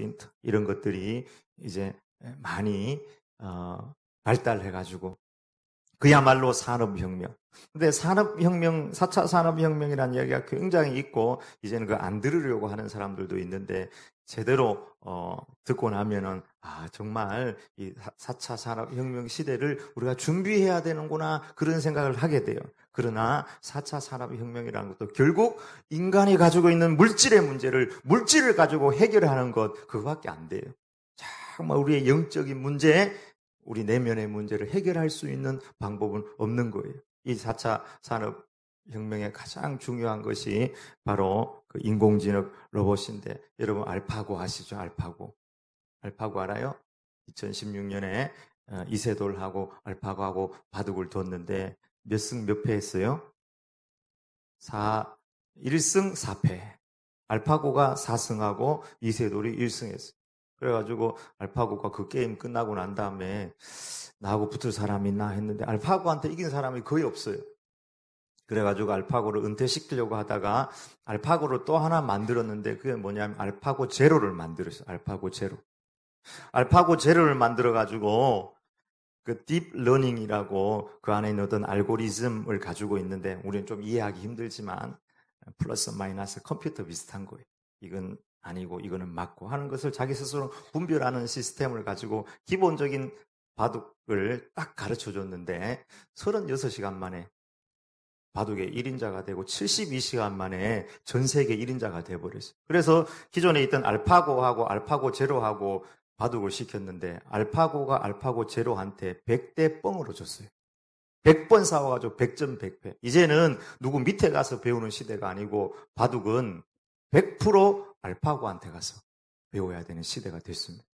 프린터 이런 것들이 이제 많이 발달해가지고 그야말로 산업혁명. 근데 4차 산업혁명이라는 이야기가 굉장히 있고, 이제는 그 안 들으려고 하는 사람들도 있는데, 제대로, 듣고 나면은, 정말 이 4차 산업혁명 시대를 우리가 준비해야 되는구나, 그런 생각을 하게 돼요. 그러나 4차 산업혁명이라는 것도 결국 인간이 가지고 있는 물질을 가지고 해결하는 것, 그거밖에 안 돼요. 정말 우리의 영적인 문제, 우리 내면의 문제를 해결할 수 있는 방법은 없는 거예요. 이 4차 산업혁명의 가장 중요한 것이 바로 그 인공지능 로봇인데, 여러분 알파고 아시죠? 알파고 알아요? 2016년에 이세돌하고 알파고하고 바둑을 뒀는데 몇 승 몇 패 했어요? 1승 4패. 알파고가 4승하고 이세돌이 1승했어요. 그래가지고 알파고가 그 게임 끝나고 난 다음에 나하고 붙을 사람 있나 했는데 알파고한테 이긴 사람이 거의 없어요. 그래가지고 알파고를 은퇴시키려고 하다가 알파고를 또 하나 만들었는데 그게 뭐냐면 알파고 제로를 만들었어요. 알파고 제로. 알파고 제로를 만들어가지고 그 딥러닝이라고 그 안에 있는 어떤 알고리즘을 가지고 있는데 우리는 좀 이해하기 힘들지만 플러스 마이너스 컴퓨터 비슷한 거예요. 이건 아니고 이거는 맞고 하는 것을 자기 스스로 분별하는 시스템을 가지고 기본적인 바둑을 딱 가르쳐 줬는데 36시간 만에 바둑의 1인자가 되고 72시간 만에 전 세계 1인자가 돼버렸어요. 그래서 기존에 있던 알파고하고 알파고 제로하고 바둑을 시켰는데 알파고가 알파고 제로한테 100대 뻥으로 졌어요. 100번 싸워가지고 100점 100패. 이제는 누구 밑에 가서 배우는 시대가 아니고 바둑은 100% 알파고한테 가서 배워야 되는 시대가 됐습니다.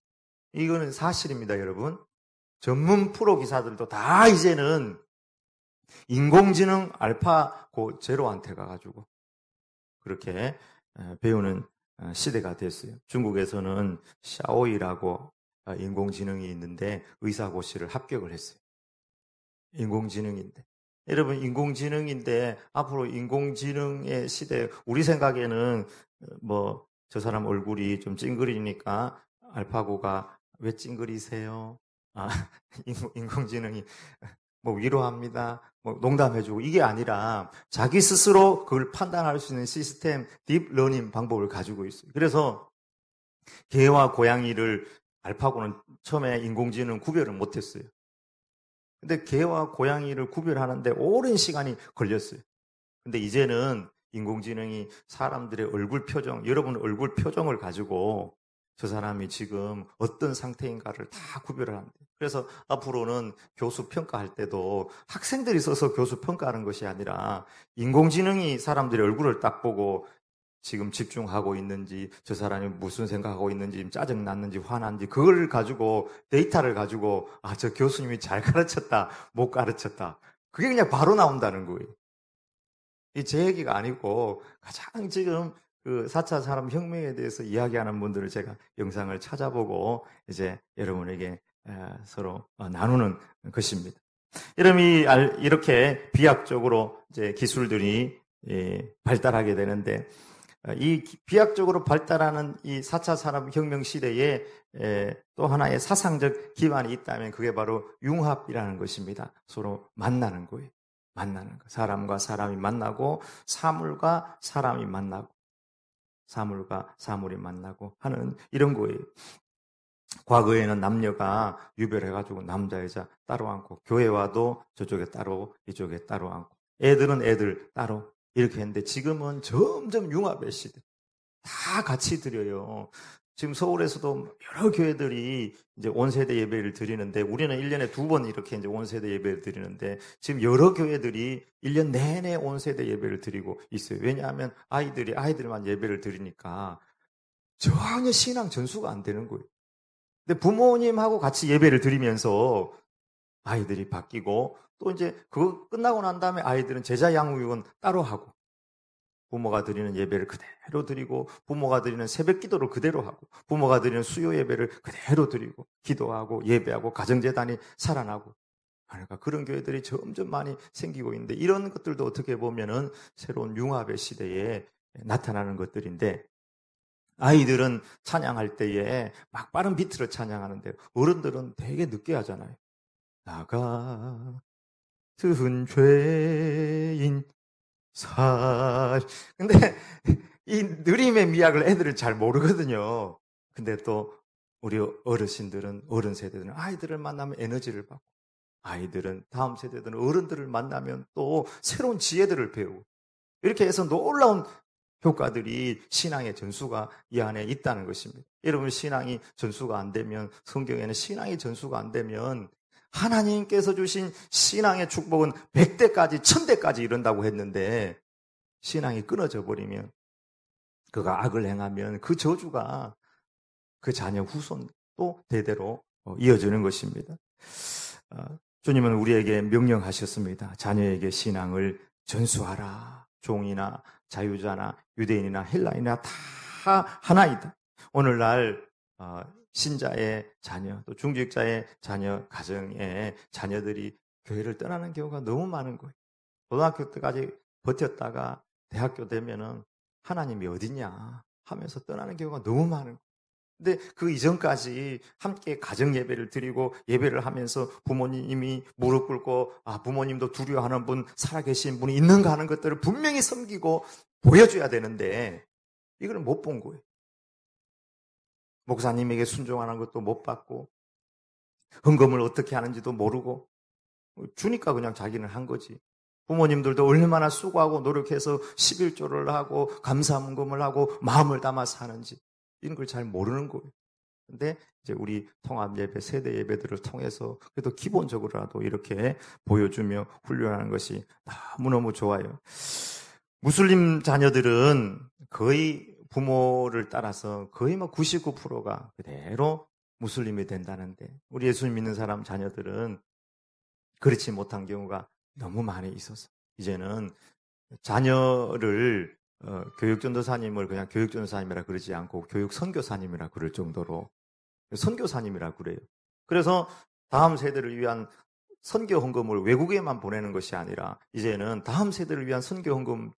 이거는 사실입니다, 여러분. 전문 프로 기사들도 다 이제는 인공지능 알파고 제로한테 가가지고 그렇게 배우는 시대가 됐어요. 중국에서는 샤오이라고 인공지능이 있는데 의사고시를 합격을 했어요. 인공지능인데. 여러분, 인공지능인데 앞으로 인공지능의 시대, 우리 생각에는 저 사람 얼굴이 좀 찡그리니까 알파고가 왜 찡그리세요? 인공지능이 위로합니다. 농담해주고 이게 아니라 자기 스스로 그걸 판단할 수 있는 시스템, 딥러닝 방법을 가지고 있어요. 그래서 개와 고양이를 알파고는 처음에 인공지능 구별을 못했어요. 근데 개와 고양이를 구별하는데 오랜 시간이 걸렸어요. 근데 이제는 인공지능이 사람들의 얼굴 표정, 여러분 얼굴 표정을 가지고 저 사람이 지금 어떤 상태인가를 다 구별을 합니다. 그래서 앞으로는 교수 평가할 때도 학생들이 써서 교수 평가하는 것이 아니라 인공지능이 사람들의 얼굴을 딱 보고 지금 집중하고 있는지, 저 사람이 무슨 생각하고 있는지, 짜증났는지, 화났는지, 그걸 가지고, 데이터를 가지고, 저 교수님이 잘 가르쳤다, 못 가르쳤다. 그게 그냥 바로 나온다는 거예요. 이 제 얘기가 아니고, 가장 지금 그 4차 산업혁명에 대해서 이야기하는 분들을 제가 영상을 찾아보고, 이제 여러분에게 서로 나누는 것입니다. 여러분이 이렇게 비약적으로 이제 기술들이 발달하게 되는데, 이 비약적으로 발달하는 이 4차 산업혁명 시대에 또 하나의 사상적 기반이 있다면 그게 바로 융합이라는 것입니다. 서로 만나는 거예요. 만나는 거. 사람과 사람이 만나고 사물과 사람이 만나고 사물과 사물이 만나고 하는 이런 거예요. 과거에는 남녀가 유별해가지고 남자, 여자 따로 앉고 교회 와도 저쪽에 따로 이쪽에 따로 앉고 애들은 애들 따로 이렇게 했는데 지금은 점점 융합의 시대. 다 같이 드려요. 지금 서울에서도 여러 교회들이 이제 온세대 예배를 드리는데 우리는 1년에 2번 이렇게 이제 온세대 예배를 드리는데 지금 여러 교회들이 1년 내내 온세대 예배를 드리고 있어요. 왜냐하면 아이들만 예배를 드리니까 전혀 신앙 전수가 안 되는 거예요. 근데 부모님하고 같이 예배를 드리면서 아이들이 바뀌고 또 이제 그거 끝나고 난 다음에 아이들은 제자 양육은 따로 하고 부모가 드리는 예배를 그대로 드리고 부모가 드리는 새벽 기도를 그대로 하고 부모가 드리는 수요 예배를 그대로 드리고 기도하고 예배하고 가정재단이 살아나고 그러니까 그런 교회들이 점점 많이 생기고 있는데 이런 것들도 어떻게 보면은 새로운 융합의 시대에 나타나는 것들인데 아이들은 찬양할 때에 막 빠른 비트를 찬양하는데 어른들은 되게 늦게 하잖아요. 나 같은 죄인 근데 이 느림의 미학을 애들은 잘 모르거든요. 근데 또 우리 어르신들은, 어른 세대들은 아이들을 만나면 에너지를 받고, 아이들은, 다음 세대들은 어른들을 만나면 또 새로운 지혜들을 배우고, 이렇게 해서 놀라운 효과들이 신앙의 전수가 이 안에 있다는 것입니다. 여러분, 신앙이 전수가 안 되면, 성경에는 신앙의 전수가 안 되면 하나님께서 주신 신앙의 축복은 100대까지 1000대까지 이른다고 했는데, 신앙이 끊어져 버리면, 그가 악을 행하면 그 저주가 그 자녀 후손 또 대대로 이어지는 것입니다. 주님은 우리에게 명령하셨습니다. 자녀에게 신앙을 전수하라. 종이나 자유자나 유대인이나 헬라인이나 다 하나이다. 오늘날 신자의 자녀, 또 중직자의 자녀, 가정의 자녀들이 교회를 떠나는 경우가 너무 많은 거예요. 고등학교 때까지 버텼다가 대학교 되면은 하나님이 어딨냐 하면서 떠나는 경우가 너무 많은 거예요. 근데 그 이전까지 함께 가정 예배를 드리고 예배를 하면서 부모님이 무릎 꿇고 부모님도 두려워하는 분, 살아계신 분이 있는가 하는 것들을 분명히 섬기고 보여줘야 되는데 이걸 못 본 거예요. 목사님에게 순종하는 것도 못 받고 헌금을 어떻게 하는지도 모르고 주니까 그냥 자기는 한 거지. 부모님들도 얼마나 수고하고 노력해서 11조를 하고 감사문금을 하고 마음을 담아서 하는지 이런 걸 잘 모르는 거예요. 근데 이제 우리 통합 예배, 세대 예배들을 통해서 그래도 기본적으로라도 이렇게 보여주며 훈련하는 것이 너무너무 좋아요. 무슬림 자녀들은 거의 부모를 따라서 거의 99%가 그대로 무슬림이 된다는데 우리 예수님 믿는 사람 자녀들은 그렇지 못한 경우가 너무 많이 있어서 이제는 자녀를 교육전도사님을 그냥 교육전도사님이라 그러지 않고 교육선교사님이라 그럴 정도로 선교사님이라 그래요. 그래서 다음 세대를 위한 선교 헌금을 외국에만 보내는 것이 아니라 이제는 다음 세대를 위한 선교 헌금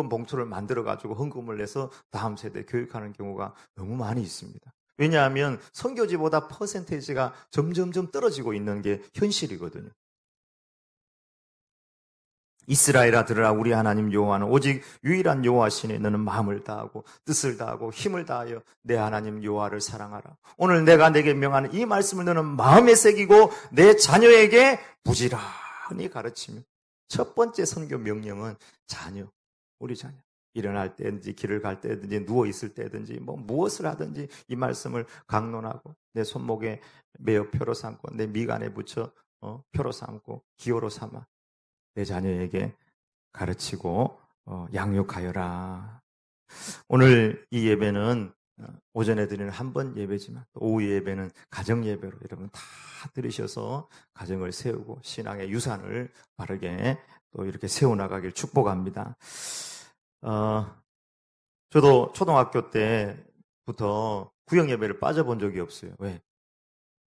봉투를 만들어 가지고 헌금을 내서 다음 세대 교육하는 경우가 너무 많이 있습니다. 왜냐하면 선교지보다 퍼센테이지가 점점점 떨어지고 있는 게 현실이거든요. 이스라엘아 들으라 우리 하나님 여호와는 오직 유일한 여호와시니 너는 마음을 다하고 뜻을 다하고 힘을 다하여 내 하나님 여호와를 사랑하라. 오늘 내가 내게 명하는 이 말씀을 너는 마음에 새기고 내 자녀에게 부지런히 가르치며 첫 번째 선교 명령은 자녀, 우리 자녀. 일어날 때든지 길을 갈 때든지 누워 있을 때든지 무엇을 하든지 이 말씀을 강론하고 내 손목에 매어 표로 삼고 내 미간에 붙여 표로 삼고 기호로 삼아 내 자녀에게 가르치고 양육하여라. 오늘 이 예배는 오전에 드리는 한 번 예배지만 오후 예배는 가정 예배로 여러분 다 들으셔서 가정을 세우고 신앙의 유산을 바르게 또 이렇게 세워나가길 축복합니다. 저도 초등학교 때부터 구역 예배를 빠져본 적이 없어요. 왜?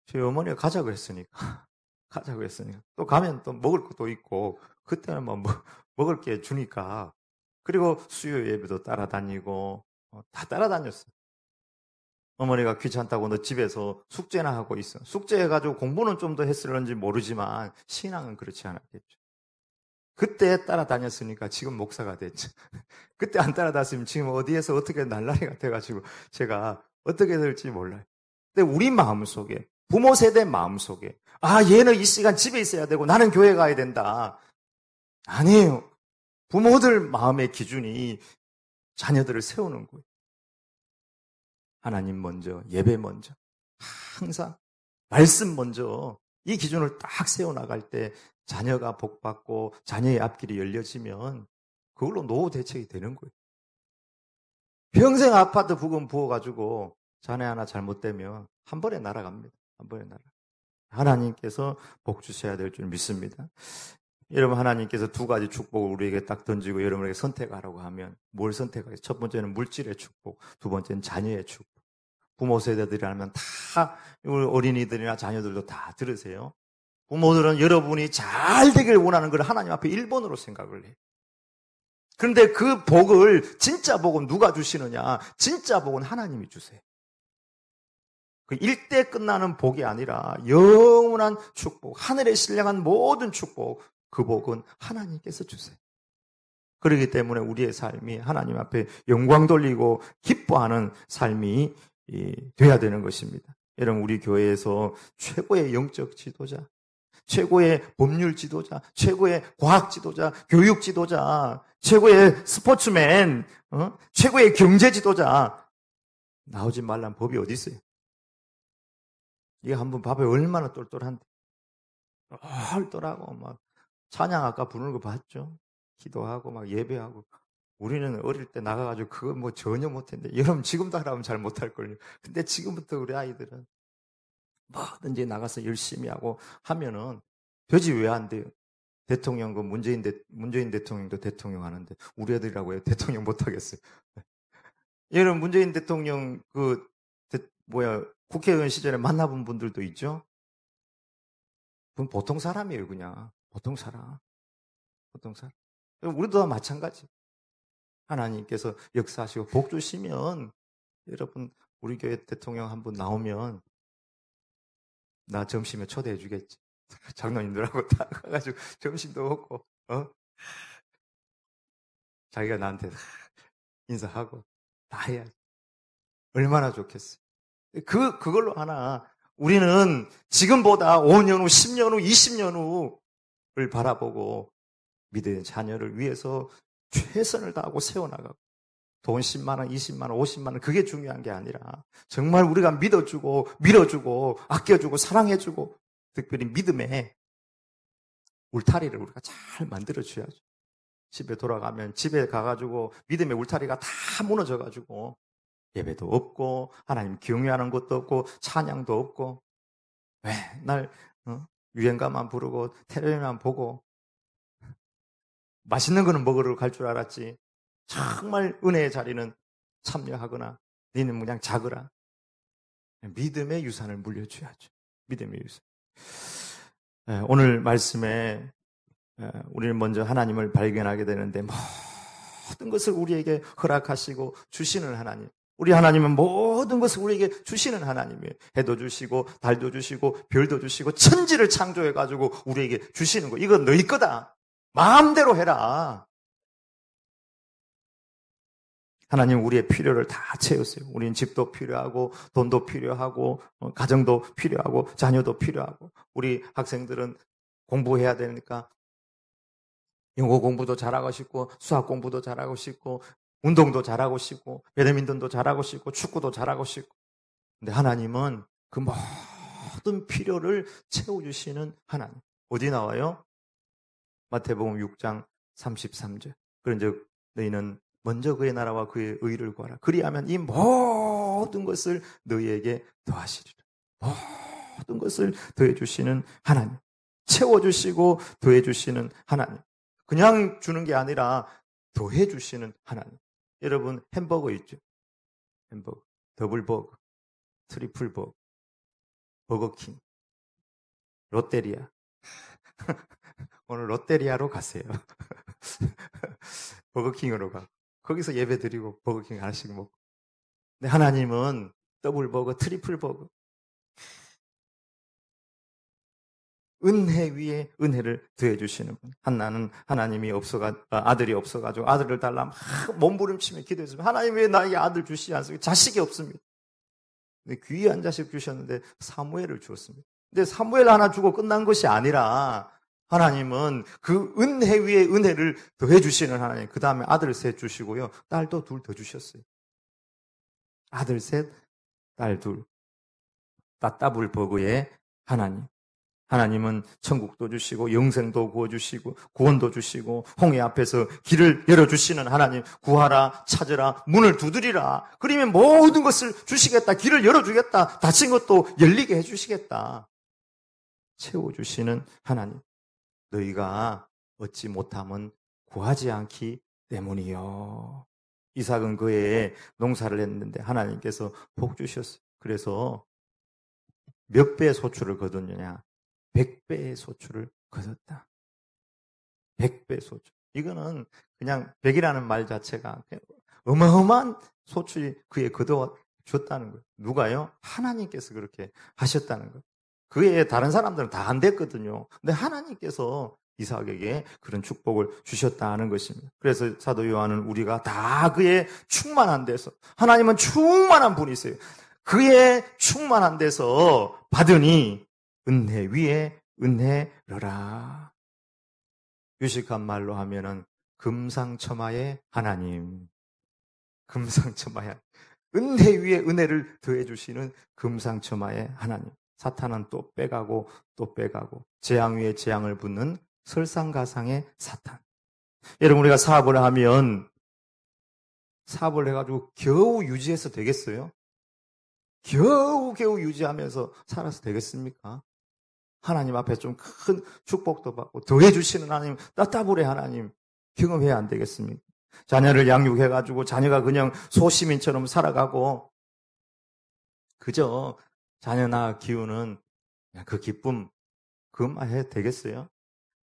저희 어머니가 가자고 했으니까. 가자고 했으니까. 또 가면 또 먹을 것도 있고, 그때는 먹을 게 주니까. 그리고 수요 예배도 따라다니고, 다 따라다녔어요. 어머니가 귀찮다고 너 집에서 숙제나 하고 있어. 숙제해가지고 공부는 좀 더 했을런지 모르지만, 신앙은 그렇지 않았겠죠. 그때 따라다녔으니까 지금 목사가 됐죠. 그때 안 따라다녔으면 지금 어디에서 어떻게 날라리가 돼가지고 제가 어떻게 될지 몰라요. 근데 우리 마음속에, 부모 세대 마음속에 얘는 이 시간 집에 있어야 되고 나는 교회 가야 된다. 아니에요. 부모들 마음의 기준이 자녀들을 세우는 거예요. 하나님 먼저, 예배 먼저, 항상 말씀 먼저 이 기준을 딱 세워나갈 때 자녀가 복받고 자녀의 앞길이 열려지면 그걸로 노후 대책이 되는 거예요. 평생 아파트 부금 부어가지고 자네 하나 잘못되면 한 번에 날아갑니다. 한 번에 날아갑니다. 하나님께서 복 주셔야 될 줄 믿습니다. 여러분 하나님께서 두 가지 축복을 우리에게 딱 던지고 여러분에게 선택하라고 하면 뭘 선택하겠어요? 첫 번째는 물질의 축복, 두 번째는 자녀의 축복. 부모 세대들이라면 다 어린이들이나 자녀들도 다 들으세요. 부모들은 여러분이 잘 되길 원하는 걸 하나님 앞에 1번으로 생각을 해요. 그런데 그 복을, 진짜 복은 누가 주시느냐? 진짜 복은 하나님이 주세요. 그 일대 끝나는 복이 아니라 영원한 축복, 하늘에 신령한 모든 축복, 그 복은 하나님께서 주세요. 그렇기 때문에 우리의 삶이 하나님 앞에 영광 돌리고 기뻐하는 삶이 돼야 되는 것입니다. 여러분, 우리 교회에서 최고의 영적 지도자, 최고의 법률 지도자, 최고의 과학 지도자, 교육 지도자, 최고의 스포츠맨, 최고의 경제 지도자 나오지 말란 법이 어디 있어요? 이게 한번 봐봐요 얼마나 똘똘한데. 똘똘하고 막 찬양 아까 부르는 거 봤죠? 기도하고 막 예배하고. 우리는 어릴 때 나가가지고 그거 뭐 전혀 못했는데, 여러분 지금도 하라면 잘 못할걸요. 근데 지금부터 우리 아이들은 뭐든지 나가서 열심히 하고 하면은 되지. 왜 안 돼요? 대통령, 그 문재인 대통령도 대통령 하는데 우리 애들이라고 해요. 대통령 못하겠어요. 여러분, 문재인 대통령 국회의원 시절에 만나본 분들도 있죠? 그건 보통 사람이에요, 그냥. 보통 사람. 보통 사람. 우리도 다 마찬가지. 하나님께서 역사하시고 복 주시면, 여러분, 우리 교회 대통령 한 분 나오면 나 점심에 초대해 주겠지. 장로님들하고 다 가가지고 점심도 먹고, 자기가 나한테 인사하고 다 해야지. 얼마나 좋겠어요. 그걸로 하나, 우리는 지금보다 5년 후, 10년 후, 20년 후를 바라보고 믿음의 자녀를 위해서 최선을 다하고 세워나가고, 돈 10만 원, 20만 원, 50만 원, 그게 중요한 게 아니라 정말 우리가 믿어주고 밀어주고 아껴주고 사랑해주고, 특별히 믿음의 울타리를 우리가 잘 만들어줘야죠. 집에 돌아가면 집에 가가지고 믿음의 울타리가 다 무너져가지고 예배도 없고 하나님 경외하는 것도 없고 찬양도 없고 맨날 유행가만 부르고 텔레비만 보고 맛있는 거는 먹으러 갈 줄 알았지, 정말 은혜의 자리는 참여하거나 너희는 그냥 작으라. 믿음의 유산을 물려줘야죠. 믿음의 유산. 오늘 말씀에 우리는 먼저 하나님을 발견하게 되는데, 모든 것을 우리에게 허락하시고 주시는 하나님. 우리 하나님은 모든 것을 우리에게 주시는 하나님이에요. 해도 주시고 달도 주시고 별도 주시고 천지를 창조해가지고 우리에게 주시는 거. 이건 너희 거다. 마음대로 해라. 하나님 우리의 필요를 다 채우세요. 우리는 집도 필요하고 돈도 필요하고 가정도 필요하고 자녀도 필요하고, 우리 학생들은 공부해야 되니까 영어 공부도 잘하고 싶고 수학 공부도 잘하고 싶고 운동도 잘하고 싶고 배드민턴도 잘하고 싶고 축구도 잘하고 싶고. 근데 하나님은 그 모든 필요를 채워주시는 하나님. 어디 나와요? 마태복음 6장 33절. 그런즉 너희는 먼저 그의 나라와 그의 의를 구하라. 그리하면 이 모든 것을 너희에게 더하시리라. 모든 것을 더해주시는 하나님. 채워주시고 더해주시는 하나님. 그냥 주는 게 아니라 더해주시는 하나님. 여러분, 햄버거 있죠? 햄버거, 더블버거, 트리플버거, 버거킹, 롯데리아. 오늘 롯데리아로 가세요. 버거킹으로 가. 거기서 예배 드리고 버거킹 하나씩 먹고. 근데 하나님은 더블버거, 트리플버거, 은혜 위에 은혜를 더해주시는 분. 한나는 하나님이 아들이 없어가지고 아들을 달라 막 몸부림치며 기도했으면 하나님 왜 나에게 아들 주시지 않습니까? 자식이 없습니다. 근데 귀한 자식 주셨는데 사무엘을 주었습니다. 근데 사무엘 하나 주고 끝난 것이 아니라 하나님은 그 은혜 위에 은혜를 더해주시는 하나님. 그 다음에 아들 셋 주시고요. 딸도 둘 더 주셨어요. 아들 셋, 딸 둘. 따따블 버그의 하나님. 하나님은 천국도 주시고 영생도 구워주시고 구원도 주시고 홍해 앞에서 길을 열어주시는 하나님. 구하라, 찾으라, 문을 두드리라. 그러면 모든 것을 주시겠다. 길을 열어주겠다. 닫힌 것도 열리게 해주시겠다. 채워주시는 하나님. 너희가 얻지 못함은 구하지 않기 때문이요. 이삭은 그 해에 농사를 했는데 하나님께서 복 주셨어요. 그래서 몇 배의 소출을 거뒀느냐? 100배의 소출을 거뒀다. 100배 소출. 이거는 그냥 100이라는 말 자체가 어마어마한 소출이 그에 거둬줬다는 거예요. 누가요? 하나님께서 그렇게 하셨다는 거예요. 그에 다른 사람들은 다 안 됐거든요. 근데 하나님께서 이삭에게 그런 축복을 주셨다는 것입니다. 그래서 사도 요한은 우리가 다 그의 충만한 데서, 하나님은 충만한 분이세요. 그의 충만한 데서 받으니 은혜 위에 은혜로라. 유식한 말로 하면은 금상첨화의 하나님. 금상첨화의 은혜 위에 은혜를 더해주시는 금상첨화의 하나님. 사탄은 또 빼가고 또 빼가고 재앙 위에 재앙을 붓는 설상가상의 사탄. 여러분, 우리가 사업을 하면 사업을 해가지고 겨우 유지해서 되겠어요? 겨우 유지하면서 살아서 되겠습니까? 하나님 앞에 좀 큰 축복도 받고 더해주시는 하나님, 따따블의 하나님 경험해야 안 되겠습니까? 자녀를 양육해가지고 자녀가 그냥 소시민처럼 살아가고 그저 자녀나 기우는 그 기쁨 그것만 해도 되겠어요?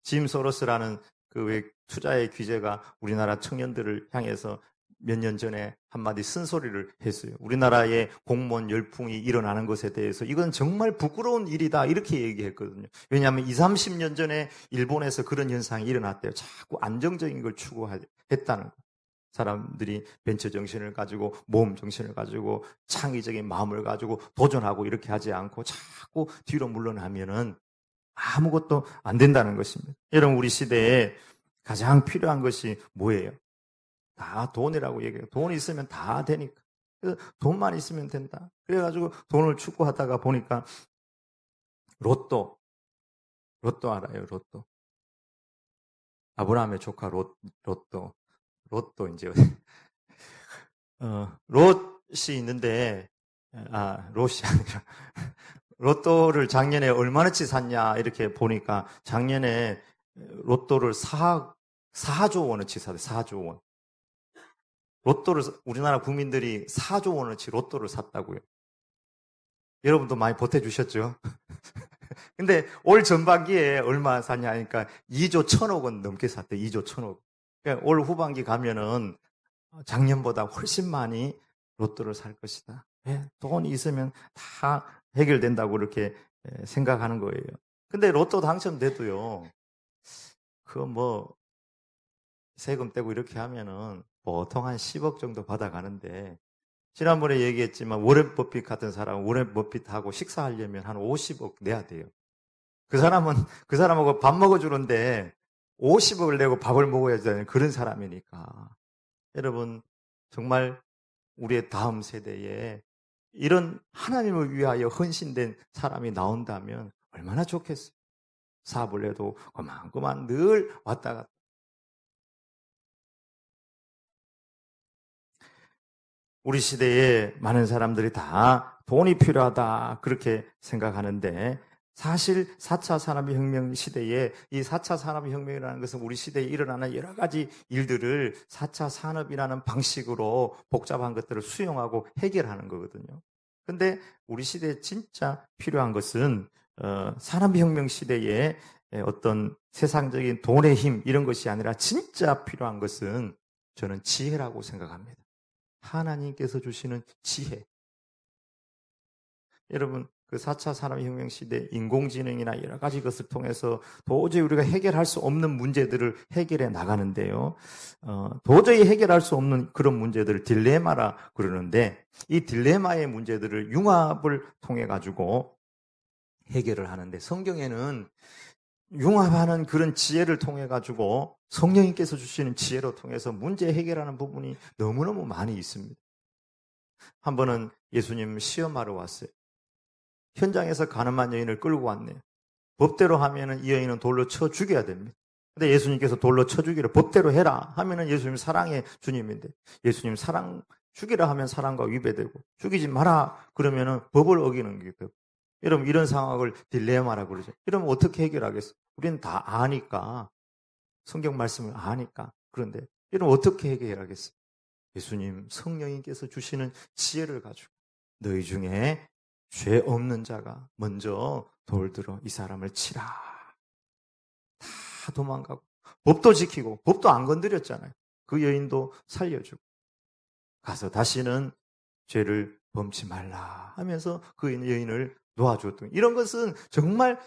짐 소로스라는 그 왜 투자의 규제가 우리나라 청년들을 향해서 몇 년 전에 한마디 쓴소리를 했어요. 우리나라의 공무원 열풍이 일어나는 것에 대해서 이건 정말 부끄러운 일이다 이렇게 얘기했거든요. 왜냐하면 20, 30년 전에 일본에서 그런 현상이 일어났대요. 자꾸 안정적인 걸 추구했다는 거예요. 사람들이 벤처 정신을 가지고 모험 정신을 가지고 창의적인 마음을 가지고 도전하고 이렇게 하지 않고 자꾸 뒤로 물러나면은 아무것도 안 된다는 것입니다. 여러분, 우리 시대에 가장 필요한 것이 뭐예요? 다 돈이라고 얘기해요. 돈이 있으면 다 되니까. 그래서 돈만 있으면 된다. 그래가지고 돈을 추구하다가 보니까 로또 알아요? 로또. 아브라함의 조카 로또 이제 롯이 있는데 롯이 아니라 로또를 작년에 얼마나치 샀냐 이렇게 보니까 작년에 로또를 4조 원어치 샀어요. 4조 원. 로또를 우리나라 국민들이 4조 원어치 로또를 샀다고요. 여러분도 많이 보태주셨죠? 근데 올 전반기에 얼마 샀냐 하니까 2조 1천억 원 넘게 샀대요. 2조 1천억. 그러니까 올 후반기 가면은 작년보다 훨씬 많이 로또를 살 것이다. 돈이 있으면 다 해결된다고 이렇게 생각하는 거예요. 근데 로또 당첨돼도요, 세금 떼고 이렇게 하면은 보통 한 10억 정도 받아가는데, 지난번에 얘기했지만 워렌 버핏 같은 사람은 워렌 버핏하고 식사하려면 한 50억 내야 돼요. 그 사람하고 밥 먹어주는데 50억을 내고 밥을 먹어야 되는 그런 사람이니까. 여러분, 정말 우리의 다음 세대에 이런 하나님을 위하여 헌신된 사람이 나온다면 얼마나 좋겠어요. 사업을 해도 그만 늘 왔다 갔다. 우리 시대에 많은 사람들이 다 돈이 필요하다 그렇게 생각하는데 사실 4차 산업혁명 시대에 이 4차 산업혁명이라는 것은 우리 시대에 일어나는 여러 가지 일들을 4차 산업이라는 방식으로 복잡한 것들을 수용하고 해결하는 거거든요. 근데 우리 시대에 진짜 필요한 것은 산업혁명 시대에 어떤 세상적인 돈의 힘 이런 것이 아니라 진짜 필요한 것은 저는 지혜라고 생각합니다. 하나님께서 주시는 지혜. 여러분, 그 4차 산업혁명 시대 인공지능이나 여러 가지 것을 통해서 도저히 우리가 해결할 수 없는 문제들을 해결해 나가는데요. 도저히 해결할 수 없는 그런 문제들을 딜레마라 그러는데 이 딜레마의 문제들을 융합을 통해 가지고 해결을 하는데 성경에는 융합하는 그런 지혜를 통해 가지고 성령님께서 주시는 지혜로 통해서 문제 해결하는 부분이 너무너무 많이 있습니다. 한 번은 예수님 시험하러 왔어요. 현장에서 가늠한 여인을 끌고 왔네요. 법대로 하면은 이 여인은 돌로 쳐 죽여야 됩니다. 근데 예수님께서 돌로 쳐 죽이라 법대로 해라 하면은 예수님 사랑의 주님인데 예수님 사랑 죽이라 하면 사랑과 위배되고 죽이지 마라 그러면은 법을 어기는 게 되고 여러분 이런 상황을 딜레마라고 그러죠. 이러면 어떻게 해결하겠어요? 우리는 다 아니까 성경 말씀을 아니까 그런데 여러분 어떻게 해결하겠어요? 예수님 성령님께서 주시는 지혜를 가지고 너희 중에 죄 없는 자가 먼저 돌 들어 이 사람을 치라. 다 도망가고 법도 지키고 법도 안 건드렸잖아요. 그 여인도 살려주고 가서 다시는 죄를 범치 말라 하면서 그 여인을 놓아주었던, 이런 것은 정말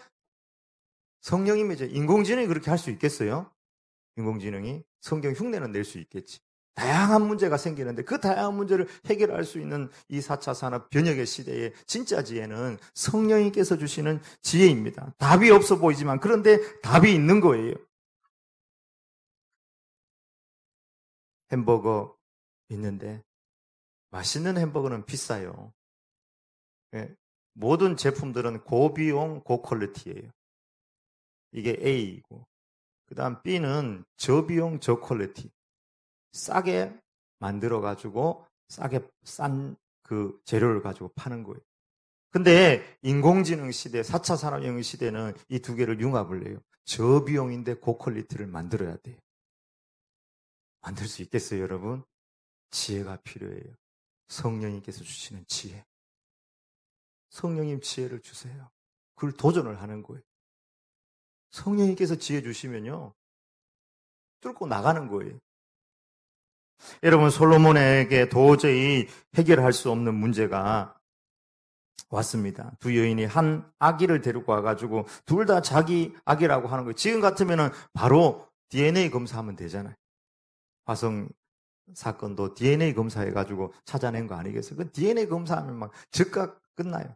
성령님이죠. 인공지능이 그렇게 할 수 있겠어요? 인공지능이 성경 흉내는 낼 수 있겠지. 다양한 문제가 생기는데 그 다양한 문제를 해결할 수 있는 이 4차 산업 변혁의 시대에 진짜 지혜는 성령님께서 주시는 지혜입니다. 답이 없어 보이지만 그런데 답이 있는 거예요. 햄버거 있는데 맛있는 햄버거는 비싸요. 예, 모든 제품들은 고비용 고퀄리티예요. 이게 A이고, 그 다음 B는 저비용 저퀄리티. 싸게 만들어가지고 싸게 싼 그 재료를 가지고 파는 거예요. 근데 인공지능 시대, 4차 산업혁명 시대는 이 두 개를 융합을 해요. 저비용인데 고퀄리티를 만들어야 돼요. 만들 수 있겠어요, 여러분? 지혜가 필요해요. 성령님께서 주시는 지혜. 성령님 지혜를 주세요. 그걸 도전을 하는 거예요. 성령님께서 지혜 주시면요, 뚫고 나가는 거예요. 여러분, 솔로몬에게 도저히 해결할 수 없는 문제가 왔습니다. 두 여인이 한 아기를 데리고 와가지고 둘 다 자기 아기라고 하는 거예요. 지금 같으면은 바로 DNA 검사하면 되잖아요. 화성 사건도 DNA 검사해가지고 찾아낸 거 아니겠어요? 그 DNA 검사하면 막 즉각 끝나요.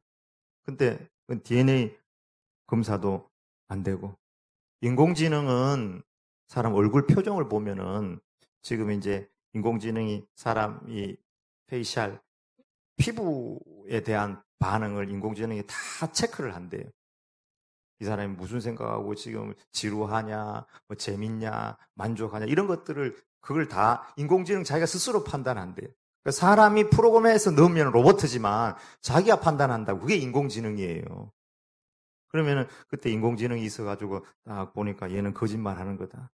근데 그 DNA 검사도 안 되고, 인공지능은 사람 얼굴 표정을 보면은 지금 이제 인공지능이 사람이 페이셜 피부에 대한 반응을 인공지능이 다 체크를 한대요. 이 사람이 무슨 생각하고 지금 지루하냐, 뭐 재밌냐, 만족하냐, 이런 것들을 그걸 다 인공지능 자기가 스스로 판단한대요. 그러니까 사람이 프로그램에서 넣으면 로봇이지만 자기가 판단한다고. 그게 인공지능이에요. 그러면은 그때 인공지능이 있어가지고 딱 보니까 얘는 거짓말 하는 거다.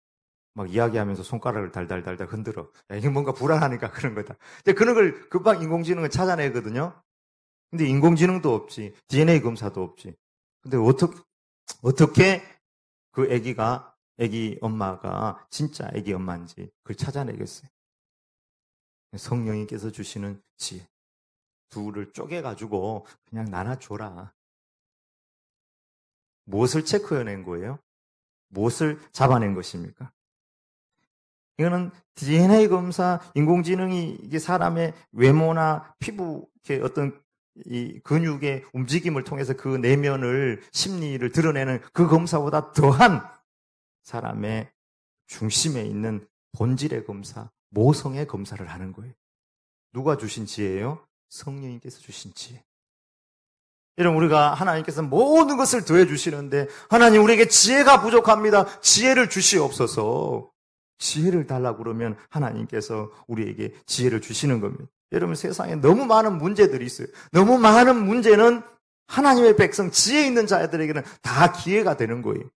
막 이야기하면서 손가락을 달달달달 흔들어. 야, 이게 뭔가 불안하니까 그런 거다. 근데 그런 걸 금방 인공지능은 찾아내거든요. 근데 인공지능도 없지. DNA 검사도 없지. 근데 어떻게 그 아기 엄마가 진짜 아기 엄마인지 그걸 찾아내겠어요. 성령님께서 주시는 지혜. 둘을 쪼개가지고 그냥 나눠줘라. 무엇을 체크해낸 거예요? 무엇을 잡아낸 것입니까? 이거는 DNA 검사, 인공지능이 이게 사람의 외모나 피부, 이렇게 어떤 이 근육의 움직임을 통해서 그 내면을, 심리를 드러내는 그 검사보다 더한 사람의 중심에 있는 본질의 검사, 모성의 검사를 하는 거예요. 누가 주신 지혜예요? 성령님께서 주신 지혜. 여러분, 우리가 하나님께서 모든 것을 더해 주시는데 하나님, 우리에게 지혜가 부족합니다. 지혜를 주시옵소서. 지혜를 달라고 그러면 하나님께서 우리에게 지혜를 주시는 겁니다. 여러분, 세상에 너무 많은 문제들이 있어요. 너무 많은 문제는 하나님의 백성, 지혜 있는 자들에게는 다 기회가 되는 거예요.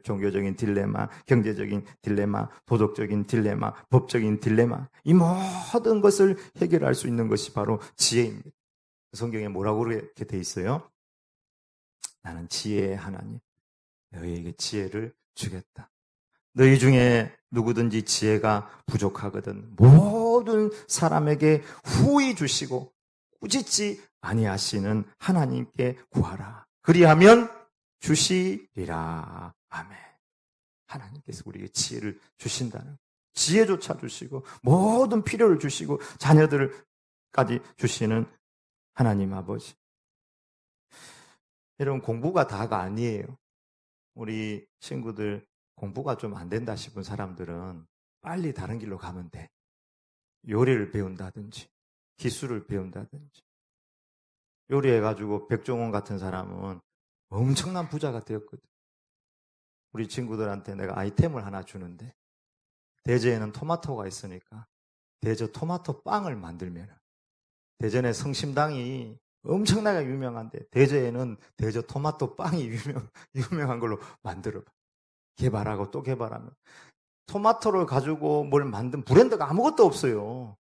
종교적인 딜레마, 경제적인 딜레마, 도덕적인 딜레마, 법적인 딜레마, 이 모든 것을 해결할 수 있는 것이 바로 지혜입니다. 성경에 뭐라고 그렇게 돼 있어요? 나는 지혜의 하나님, 너희에게 지혜를 주겠다. 너희 중에 누구든지 지혜가 부족하거든 모든 사람에게 후히 주시고 꾸짖지 아니하시는 하나님께 구하라. 그리하면 주시리라. 아멘. 하나님께서 우리에게 지혜를 주신다는, 지혜조차 주시고 모든 필요를 주시고 자녀들까지 주시는 하나님 아버지. 여러분, 공부가 다가 아니에요. 우리 친구들 공부가 좀 안 된다 싶은 사람들은 빨리 다른 길로 가면 돼. 요리를 배운다든지 기술을 배운다든지. 요리해가지고 백종원 같은 사람은 엄청난 부자가 되었거든. 우리 친구들한테 내가 아이템을 하나 주는데, 대저에는 토마토가 있으니까 대저 토마토 빵을 만들면, 대전의 성심당이 엄청나게 유명한데 대저에는 대저 토마토 빵이 유명한 걸로 만들어봐. 개발하고 또 개발하면 토마토를 가지고 뭘 만든 브랜드가 아무것도 없어요.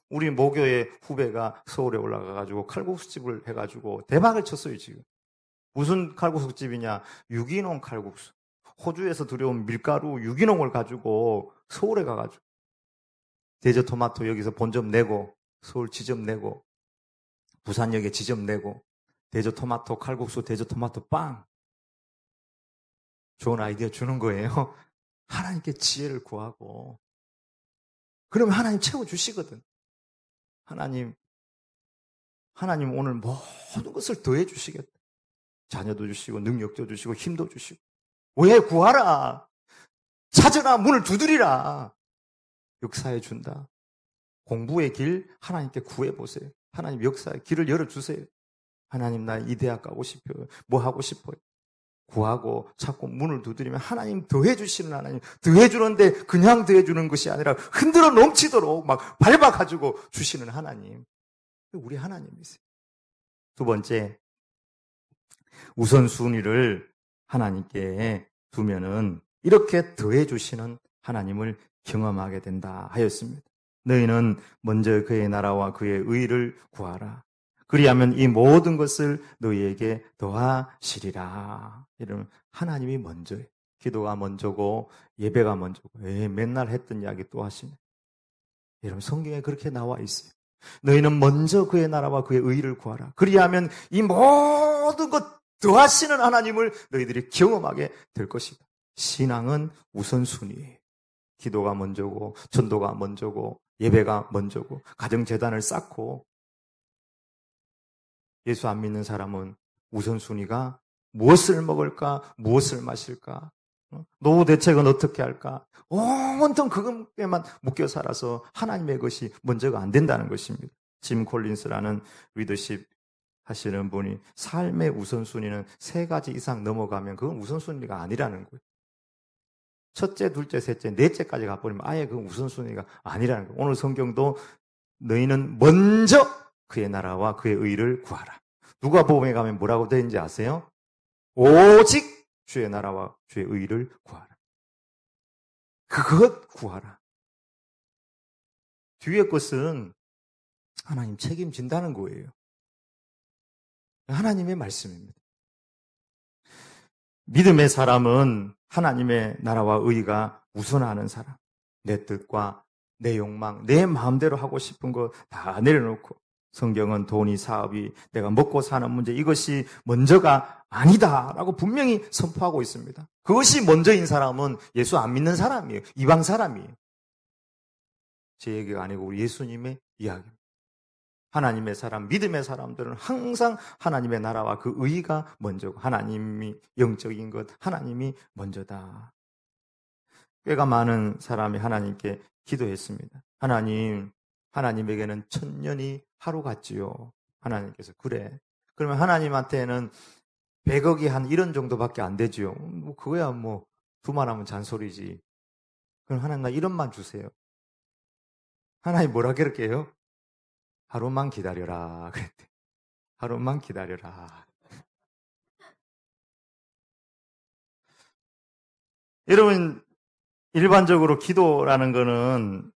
우리 모교의 후배가 서울에 올라가가지고 칼국수집을 해가지고 대박을 쳤어요. 지금 무슨 칼국수집이냐? 유기농 칼국수. 호주에서 들여온 밀가루 유기농을 가지고 서울에 가가지고 대저토마토 여기서 본점 내고 서울 지점 내고 부산역에 지점 내고 대저토마토 칼국수 대저토마토 빵 좋은 아이디어 주는 거예요. 하나님께 지혜를 구하고 그러면 하나님 채워주시거든. 하나님 오늘 모든 것을 더해 주시겠다. 자녀도 주시고 능력도 주시고 힘도 주시고 왜 구하라. 찾으라 문을 두드리라. 역사해 준다. 공부의 길 하나님께 구해보세요. 하나님 역사의 길을 열어주세요. 하나님 나 이 대학 가고 싶어요. 뭐 하고 싶어요. 구하고 찾고 문을 두드리면 하나님 더해주시는 하나님. 더해주는데 그냥 더해주는 것이 아니라 흔들어 넘치도록 막 밟아가지고 주시는 하나님. 우리 하나님이세요. 두 번째, 우선순위를 하나님께 두면은 이렇게 더해주시는 하나님을 경험하게 된다 하였습니다. 너희는 먼저 그의 나라와 그의 의를 구하라. 그리하면 이 모든 것을 너희에게 더하시리라. 이러면 하나님이 먼저예요. 기도가 먼저고 예배가 먼저고 맨날 했던 이야기 또 하시네. 여러분 성경에 그렇게 나와 있어요. 너희는 먼저 그의 나라와 그의 의를 구하라. 그리하면 이 모든 것 더하시는 하나님을 너희들이 경험하게 될 것이다. 신앙은 우선순위예요. 기도가 먼저고 전도가 먼저고 예배가 먼저고 가정재단을 쌓고 예수 안 믿는 사람은 우선순위가 무엇을 먹을까 무엇을 마실까 노후 대책은 어떻게 할까 온통 그것에만 묶여 살아서 하나님의 것이 먼저가 안 된다는 것입니다. 짐 콜린스라는 리더십 하시는 분이 삶의 우선순위는 3가지 이상 넘어가면 그건 우선순위가 아니라는 거예요. 첫째, 둘째, 셋째, 넷째까지 가버리면 아예 그건 우선순위가 아니라는 거예요. 오늘 성경도 너희는 먼저 그의 나라와 그의 의를 구하라. 누가복음에 가면 뭐라고 되어 있는지 아세요? 오직 주의 나라와 주의 의를 구하라. 그것 구하라. 뒤의 것은 하나님 책임진다는 거예요. 하나님의 말씀입니다. 믿음의 사람은 하나님의 나라와 의가 우선하는 사람. 내 뜻과 내 욕망, 내 마음대로 하고 싶은 거 다 내려놓고 성경은 돈이, 사업이, 내가 먹고 사는 문제 이것이 먼저가 아니다라고 분명히 선포하고 있습니다. 그것이 먼저인 사람은 예수 안 믿는 사람이에요. 이방 사람이에요. 제 얘기가 아니고 우리 예수님의 이야기입니다. 하나님의 사람, 믿음의 사람들은 항상 하나님의 나라와 그 의가 먼저고 하나님이 영적인 것, 하나님이 먼저다. 꽤가 많은 사람이 하나님께 기도했습니다. 하나님에게는 1000년이 하루 같지요. 하나님께서 그래. 그러면 하나님한테는 100억이 한 1원 정도밖에 안 되지요. 뭐 그거야 뭐 두말하면 잔소리지. 그럼 하나님 나 1원만 주세요. 하나님 뭐라 그럴게요? 하루만 기다려라 그랬대. 하루만 기다려라. 여러분 일반적으로 기도라는 거는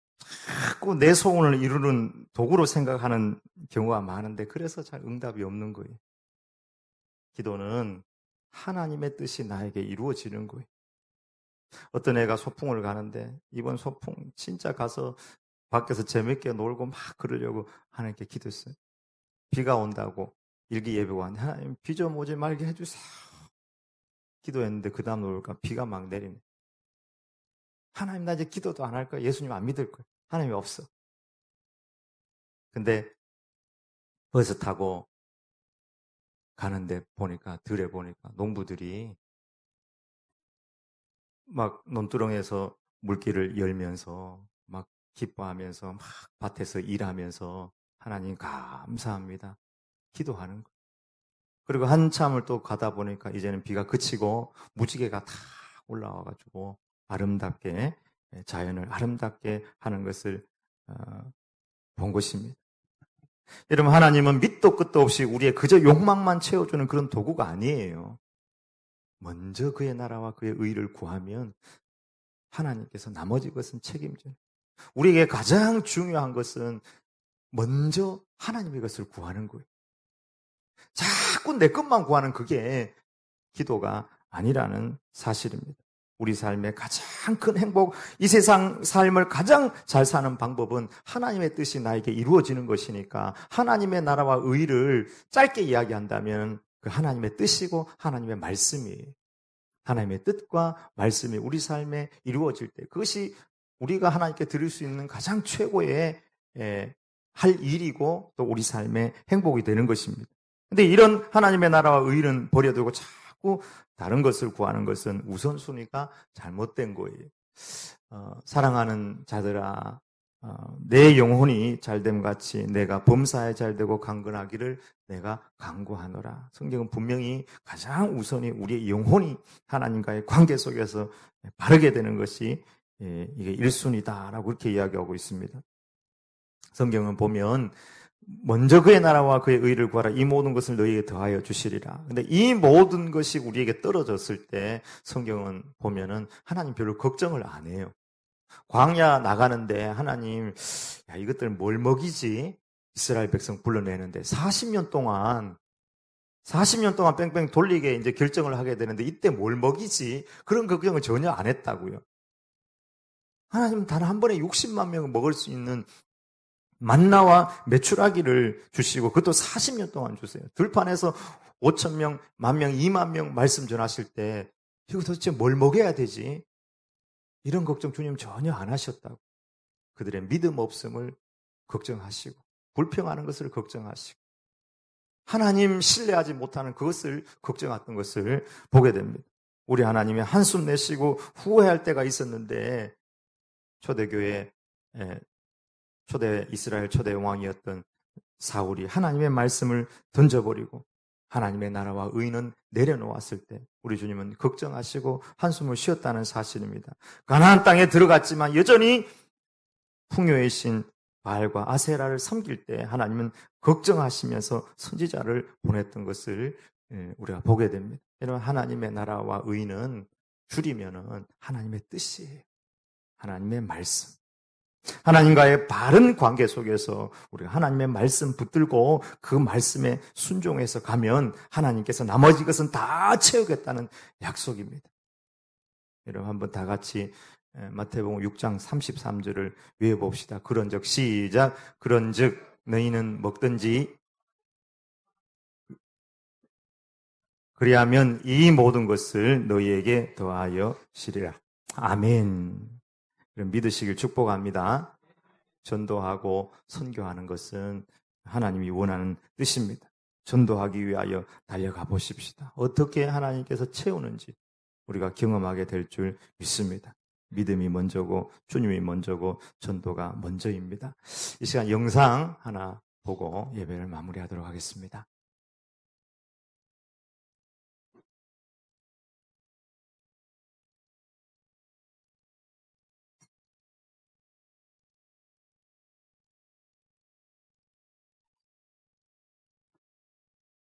자꾸 내 소원을 이루는 도구로 생각하는 경우가 많은데 그래서 잘 응답이 없는 거예요. 기도는 하나님의 뜻이 나에게 이루어지는 거예요. 어떤 애가 소풍을 가는데 이번 소풍 진짜 가서 밖에서 재밌게 놀고 막 그러려고 하나님께 기도했어요. 비가 온다고 일기예배가 왔는데 하나님 비 좀 오지 말게 해주세요. 기도했는데 그 다음 놀니까 비가 막 내리네. 하나님 나 이제 기도도 안 할 거야. 예수님 안 믿을 거야. 하나님이 없어. 근데 버스 타고 가는데 보니까 들에 보니까 농부들이 막 논두렁에서 물길을 열면서 막 기뻐하면서 막 밭에서 일하면서 하나님 감사합니다. 기도하는 거. 그리고 한참을 또 가다 보니까 이제는 비가 그치고 무지개가 다 올라와가지고 아름답게 자연을 아름답게 하는 것을 본 것입니다. 여러분 하나님은 밑도 끝도 없이 우리의 그저 욕망만 채워주는 그런 도구가 아니에요. 먼저 그의 나라와 그의 의를 구하면 하나님께서 나머지 것은 책임져요. 우리에게 가장 중요한 것은 먼저 하나님의 것을 구하는 거예요. 자꾸 내 것만 구하는 그게 기도가 아니라는 사실입니다. 우리 삶의 가장 큰 행복, 이 세상 삶을 가장 잘 사는 방법은 하나님의 뜻이 나에게 이루어지는 것이니까 하나님의 나라와 의를 짧게 이야기한다면 그 하나님의 뜻이고 하나님의 말씀이에요. 하나님의 뜻과 말씀이 우리 삶에 이루어질 때 그것이 우리가 하나님께 드릴 수 있는 가장 최고의 할 일이고 또 우리 삶의 행복이 되는 것입니다. 근데 이런 하나님의 나라와 의는 버려두고 자꾸 다른 것을 구하는 것은 우선순위가 잘못된 거예요. 사랑하는 자들아, 내 영혼이 잘됨 같이 내가 범사에 잘되고 강건하기를 내가 간구하노라. 성경은 분명히 가장 우선이 우리의 영혼이 하나님과의 관계 속에서 바르게 되는 것이 이게 1순위다라고 그렇게 이야기하고 있습니다. 성경은 보면 먼저 그의 나라와 그의 의를 구하라. 이 모든 것을 너희에게 더하여 주시리라. 근데 이 모든 것이 우리에게 떨어졌을 때 성경은 보면은 하나님 별로 걱정을 안 해요. 광야 나가는데 하나님, 야, 이것들 뭘 먹이지? 이스라엘 백성 불러내는데 40년 동안 뺑뺑 돌리게 이제 결정을 하게 되는데 이때 뭘 먹이지? 그런 걱정을 전혀 안 했다고요. 하나님 단 한 번에 60만 명을 먹을 수 있는 만나와 메추라기를 주시고 그것도 40년 동안 주세요. 들판에서 5,000명, 10,000명, 20,000명 말씀 전하실 때 이거 도대체 뭘 먹여야 되지? 이런 걱정 주님 전혀 안 하셨다고. 그들의 믿음 없음을 걱정하시고 불평하는 것을 걱정하시고 하나님 신뢰하지 못하는 그것을 걱정했던 것을 보게 됩니다. 우리 하나님이 한숨 내쉬고 후회할 때가 있었는데 초대교회 이스라엘 초대 왕이었던 사울이 하나님의 말씀을 던져버리고 하나님의 나라와 의는 내려놓았을 때 우리 주님은 걱정하시고 한숨을 쉬었다는 사실입니다. 가나안 땅에 들어갔지만 여전히 풍요의 신 바알과 아세라를 섬길 때 하나님은 걱정하시면서 선지자를 보냈던 것을 우리가 보게 됩니다. 여러분, 하나님의 나라와 의는 줄이면은 하나님의 뜻이에요. 하나님의 말씀. 하나님과의 바른 관계 속에서 우리가 하나님의 말씀 붙들고 그 말씀에 순종해서 가면 하나님께서 나머지 것은 다 채우겠다는 약속입니다. 여러분 한번 다 같이 마태복음 6장 33절을 외워봅시다. 그런즉 시작. 그런즉 너희는 먹든지 그리하면 이 모든 것을 너희에게 더하여 주리라. 아멘. 믿으시길 축복합니다. 전도하고 선교하는 것은 하나님이 원하는 뜻입니다. 전도하기 위하여 달려가 보십시다. 어떻게 하나님께서 채우는지 우리가 경험하게 될 줄 믿습니다. 믿음이 먼저고 주님이 먼저고 전도가 먼저입니다. 이 시간 영상 하나 보고 예배를 마무리하도록 하겠습니다.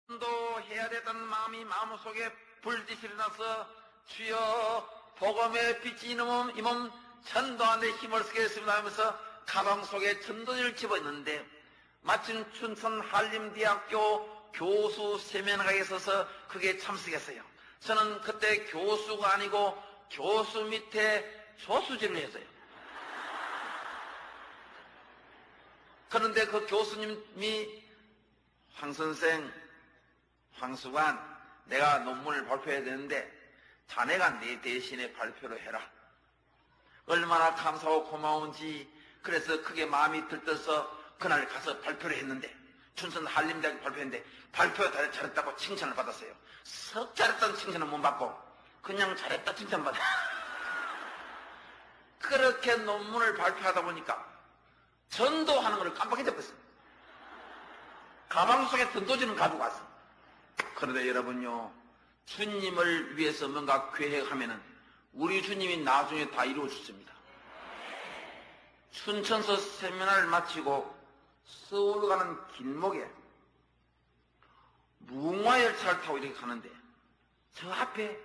전도해야 되던 마음이 마음속에 불빛이 일어나서 주여 복음의 빛이 이 몸 전도하는 데 힘을 쓰겠습니다 하면서 가방 속에 전도지를 집어넣는데 마침 춘천 한림대학교 교수 세미나에 있어서 그게 참석했어요. 저는 그때 교수가 아니고 교수 밑에 조수진을 했어요. 그런데 그 교수님이 황선생, 황수관, 내가 논문을 발표해야 되는데 자네가 내 대신에 발표를 해라. 얼마나 감사하고 고마운지. 그래서 크게 마음이 들떠서 그날 가서 발표를 했는데 춘천 한림대학교 발표했는데 발표 잘했다고 칭찬을 받았어요. 썩 잘했다는 칭찬은 못 받고 그냥 잘했다 칭찬 받았어요. 그렇게 논문을 발표하다 보니까 전도하는 걸 깜빡 잊어버렸어요. 가방 속에 전도지는 가지고 왔어. 그런데 여러분요, 주님을 위해서 뭔가 계획하면은 우리 주님이 나중에 다 이루어 주십니다. 춘천서 세미나를 마치고 서울 가는 길목에 무궁화 열차를 타고 이렇게 가는데 저 앞에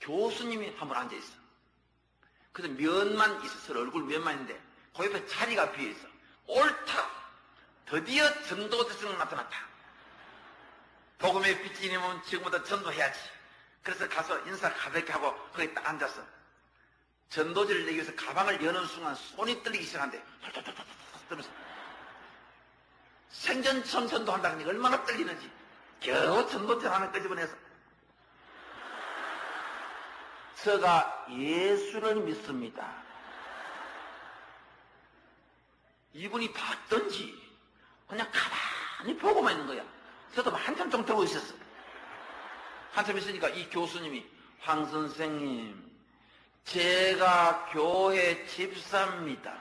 교수님이 한 분 앉아 있어. 그래서 면만 있어서 얼굴 면만 있는데 그 옆에 자리가 비어 있어. 옳다. 드디어 전도 대성이 나타났다. 복음의 빛이 있으면 지금부터 전도해야지. 그래서 가서 인사 가볍게 하고 거기 딱 앉았어. 전도지를 내기 위해서 가방을 여는 순간 손이 떨리기 시작한대. 떨면서 생전 처음 전도한다니 얼마나 떨리는지 겨우 전도지를 하나 끄집어내서 저가 예수를 믿습니다. 이분이 봤던지 그냥 가만히 보고만 있는 거야. 저도 한참 좀 들고 있었어. 한참 있으니까 이 교수님이 황 선생님 제가 교회 집사입니다.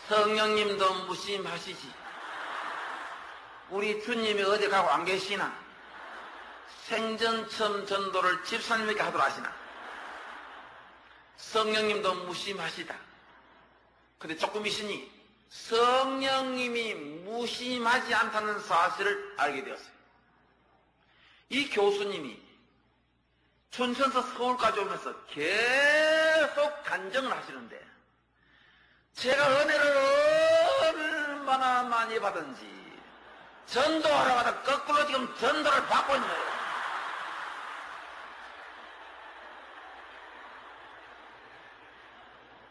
성령님도 무심하시지. 우리 주님이 어디 가고 안 계시나? 생전 처음 전도를 집사님에게 하도록 하시나? 성령님도 무심하시다. 근데 조금 있으니 성령님이 무심하지 않다는 사실을 알게 되었어요. 이 교수님이 춘천에서 서울까지 오면서 계속 간증을 하시는데 제가 은혜를 얼마나 많이 받은지 전도하러 가다 거꾸로 지금 전도를 받고 있는 거예요.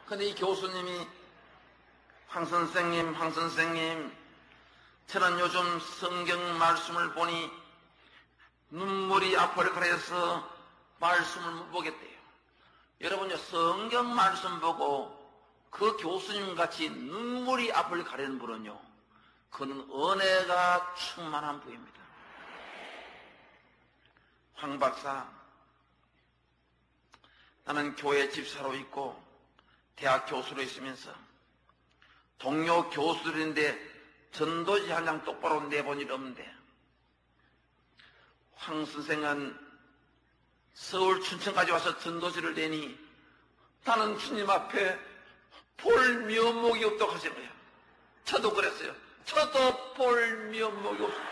근데 이 교수님이 황 선생님 저는 요즘 성경 말씀을 보니 눈물이 앞을 가려서 말씀을 못 보겠대요. 여러분요, 성경 말씀 보고 그 교수님 같이 눈물이 앞을 가리는 분은요, 그는 은혜가 충만한 분입니다. 황 박사, 나는 교회 집사로 있고 대학 교수로 있으면서 동료 교수들인데 전도지 한 장 똑바로 내본 일 없는데 황 선생은 서울 춘천까지 와서 전도지를 내니 나는 주님 앞에 볼 면목이 없다고 하시는 거예요. 저도 그랬어요. 저도 볼 면목이 없어요.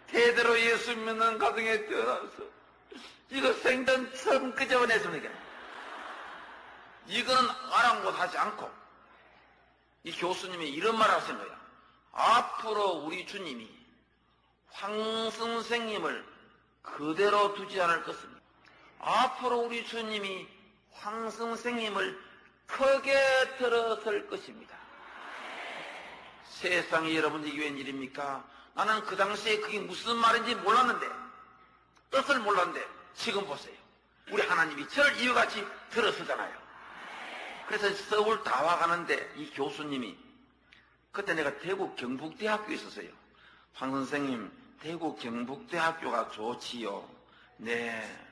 대대로 예수 믿는 가정에 태어나서 이거 생전 처음 끄집어냈습니다. 이거는 아랑곳하지 않고 이 교수님이 이런 말을 하신 거예요. 앞으로 우리 주님이 황 선생님을 그대로 두지 않을 것입니다. 앞으로 우리 주님이 황 선생님을 크게 들어설 것입니다. 세상에 여러분들이 웬일입니까? 나는 그 당시에 그게 무슨 말인지 몰랐는데, 뜻을 몰랐는데 지금 보세요. 우리 하나님이 저를 이와같이 들어서잖아요. 그래서 서울 다 와가는데 이 교수님이, 그때 내가 대구 경북대학교에 있었어요. 황 선생님, 대구 경북대학교가 좋지요. 네.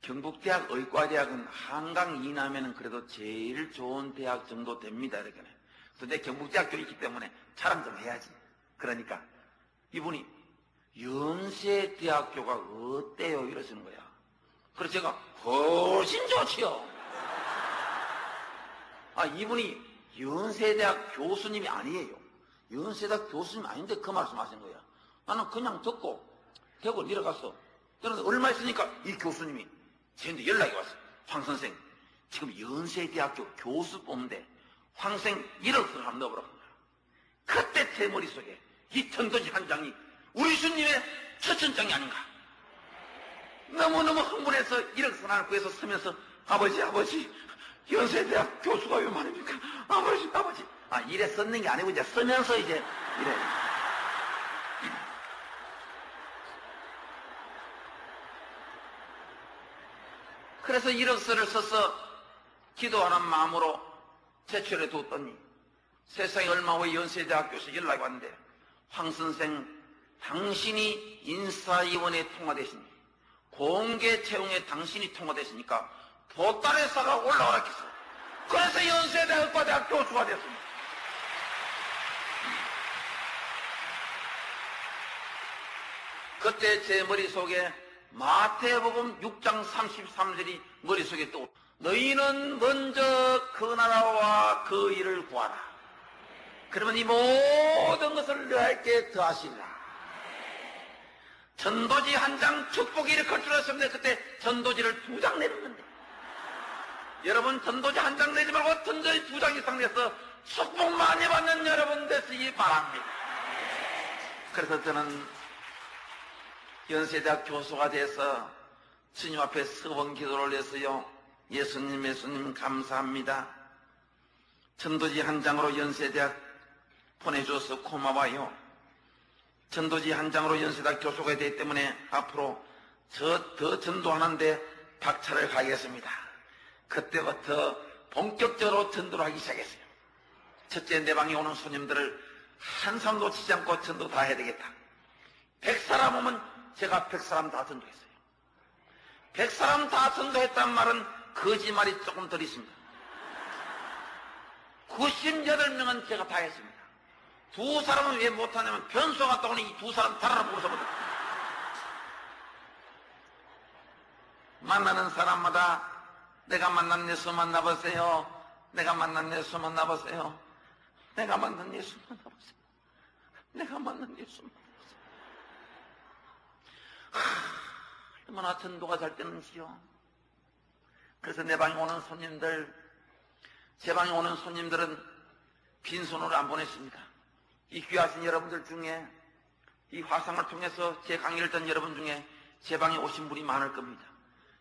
경북대학 의과대학은 한강 이남에는 그래도 제일 좋은 대학 정도 됩니다. 이렇게. 그래서 내 경북대학교에 있기 때문에 자랑 좀 해야지. 그러니까 이분이 연세대학교가 어때요? 이러시는 거야. 그래서 제가 훨씬 좋지요. 이분이 연세대학 교수님이 아니에요. 연세대학 교수님 아닌데 그 말씀 하신 거야. 나는 그냥 듣고 대구 내려갔어. 그래서 얼마 있으니까 이 교수님이 저한테 연락이 왔어요. 황 선생, 지금 연세대학교 교수 뽑는데 황생 1억을 한번 넣어보라고. 그때 제 머릿속에 이 전도지 한 장이 우리 주님의 첫천장이 아닌가. 너무너무 흥분해서 1억 선 하나 구해서 서면서 아버지 연세대학 교수가 왜 말입니까? 아버지 이래 썼는 게 아니고 이제 쓰면서 이제 이래. 그래서 1억서를 써서 기도하는 마음으로 제출해 뒀더니 세상에 얼마 후에 연세대학교에서 연락이 왔는데 황 선생, 당신이 인사위원회에 통과되시니 공개 채용에 당신이 통과되시니까 보따리 싸가 올라오라 했어. 그래서 연세대학과대학 교수가 됐습니다. 그때 제 머릿속에 마태복음 6장 33절이 머릿속에 떠. 너희는 먼저 그 나라와 그 일을 구하라. 그러면 이 모든 것을 너에게 더하시리라. 전도지 한 장 축복이 이렇게 줄 알았습니다. 그때 전도지를 2장 내는 건데. 여러분 전도지 한 장 내지 말고 전도지 2장 이상 내서 축복 많이 받는 여러분 되시기 바랍니다. 그래서 저는 연세대학 교수가 돼서 주님 앞에 서원 기도를 했어요. 예수님 감사합니다. 전도지 한 장으로 연세대학 보내줘서 고마워요. 전도지 한 장으로 연세대학 교수가 되기 때문에 앞으로 더 전도하는데 박차를 가겠습니다. 그때부터 본격적으로 전도를 하기 시작했어요. 첫째, 내 방에 오는 손님들을 한 사람도 치지 않고 전도 다 해야 되겠다. 100사람 오면 제가 100사람 다 전도했어요. 100사람 다 전도했단 말은 거짓말이 조금 덜 있습니다. 98명은 제가 다 했습니다. 두 사람은 왜 못하냐면 변수가 갔다 오니 이 두 사람 달아나 보고서 못해요. 만나는 사람마다 내가 만난 예수 만나보세요. 내가 만난 예수 만나보세요. 내가 만난 예수 만나보세요. 내가 만난 예수 만나보세요. 얼마나 전도가 잘 되는지요. 그래서 내 방에 오는 손님들, 제 방에 오는 손님들은 빈손으로 안 보냈습니다. 이 귀하신 여러분들 중에, 이 화상을 통해서 제 강의를 듣는 여러분 중에 제 방에 오신 분이 많을 겁니다.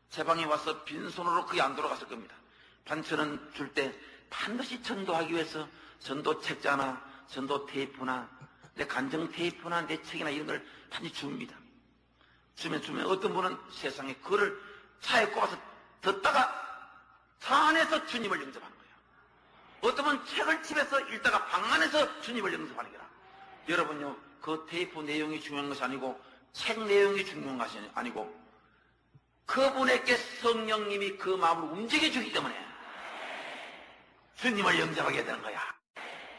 제 방에 와서 빈손으로 거의 안 돌아갔을 겁니다. 반찬은 줄 때 반드시 전도하기 위해서 전도 책자나 전도 테이프나 내 간증 테이프나 내 책이나 이런 걸 반드시 줍니다. 주면 어떤 분은 세상에 그를 차에 꼽아서 듣다가 차 안에서 주님을 영접하는 거예요. 어떤 분은 책을 집에서 읽다가 방 안에서 주님을 영접하는 거라. 여러분요, 그 테이프 내용이 중요한 것이 아니고 책 내용이 중요한 것이 아니고 그분에게 성령님이 그 마음을 움직여주기 때문에 주님을 영접하게 되는 거야.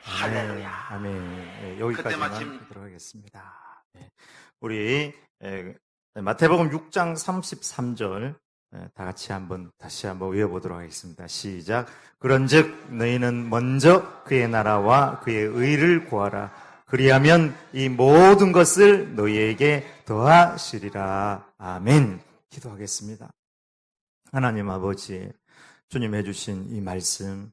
할렐루야. 아멘. 네, 여기까지만 하도록 하겠습니다. 네. 우리 마태복음 6장 33절 다 같이 다시 한번 외워보도록 하겠습니다. 시작. 그런즉 너희는 먼저 그의 나라와 그의 의를 구하라. 그리하면 이 모든 것을 너희에게 더하시리라. 아멘. 기도하겠습니다. 하나님 아버지, 주님 해주신 이 말씀,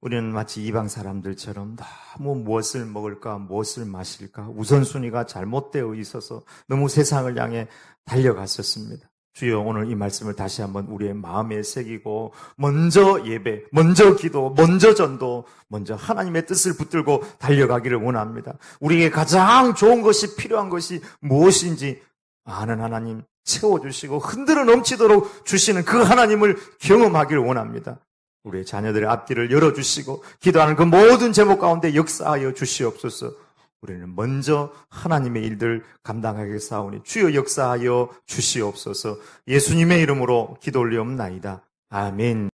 우리는 마치 이방 사람들처럼 너무 무엇을 먹을까, 무엇을 마실까 우선순위가 잘못되어 있어서 너무 세상을 향해 달려갔었습니다. 주여, 오늘 이 말씀을 다시 한번 우리의 마음에 새기고 먼저 예배, 먼저 기도, 먼저 전도, 먼저 하나님의 뜻을 붙들고 달려가기를 원합니다. 우리에게 가장 좋은 것이, 필요한 것이 무엇인지 아는 하나님 채워주시고 흔들어 넘치도록 주시는 그 하나님을 경험하기를 원합니다. 우리의 자녀들의 앞길을 열어주시고 기도하는 그 모든 제목 가운데 역사하여 주시옵소서. 우리는 먼저 하나님의 일들 감당하겠사오니 주여 역사하여 주시옵소서. 예수님의 이름으로 기도 올리옵나이다. 아멘.